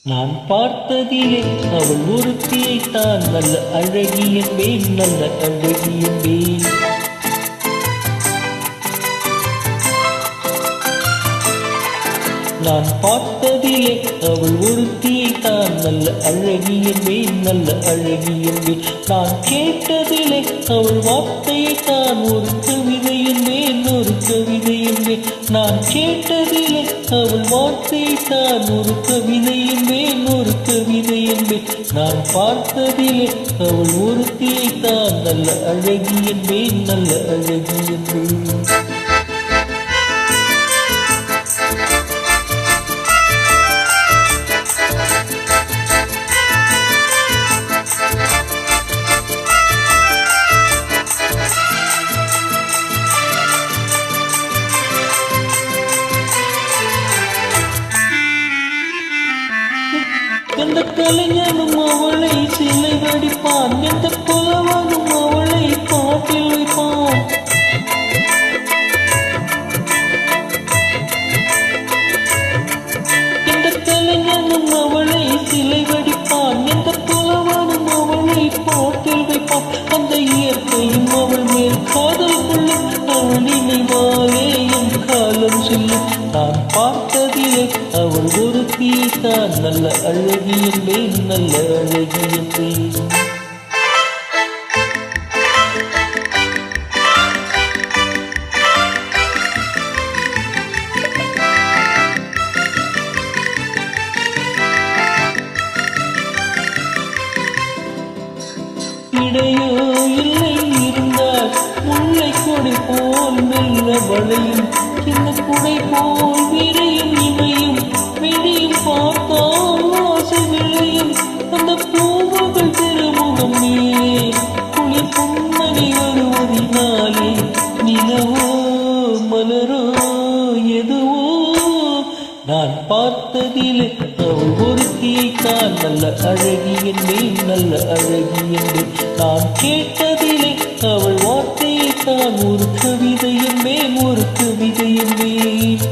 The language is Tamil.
நான் பார்த்ததிலே அவள் ஒருத்தியைத்தான் நல்ல அழகி என்பேன், நல்ல அழகி என்பேன். நான் பார்த்ததிலே அவள் ஒருத்தியைத்தான் நல்ல அழகி என்பேன், நல்ல அழகி என்பேன். நான் கேட்டதிலே அவள் வார்த்தையைத்தான் ஒரு கவிதை என்பேன், ஒரு கவிதை என்பேன். நான் கேட்டதிலே அவள் வார்த்தையைத்தான் ஒரு கவிதை என்பேன், ஒரு கவிதை என்பேன். நான் பார்த்ததிலே அவள் ஒருத்தியைத்தான் நல்ல அழகி என்பேன், நல்ல அழகி என்பேன். எந்த கலைஞனும் அவளை சிலை வடிப்பான், எந்த புலவனும் அவளை பாட்டில் வைப்பான். எந்த கலைஞனும் அவளை சிலை வடிப்பான், எந்த புலவனும் அவளை பாட்டில் வைப்பான். அந்த இயற்கையும் அவள் மேல் காதல் கொள்ளும், அவள் நினைவாலே என் காலம் செல்லும். நான் பார்த்ததிலே அவள் ஒருத்தியைத்தான் நல்ல அழகி என்பேன், நல்ல அழகி என்பேன். இடையோ இல்லை இருந்தால் முல்லை கொடை போல் மெல்ல வளையும், சின்ன குடை போல் விரையும் இமையும், விழியும் பார்த்தால் ஆசை விளையும். அந்த பூமகள் திருமுகம் நீயே, குளிர் புன்னகை வருவதினாலே, நிலவோ மலரோ எதுவோ. நான் பார்த்ததிலே அவள் ஒருத்தியைத்தான் நல்ல அழகி என்பேன், நல்ல அழகி என்பேன். நான் கேட்டதிலே அவள் வார்த்தையைத்தான் ஒரு கவிதை என்பேன், ஒரு கவிதை என்பேன்.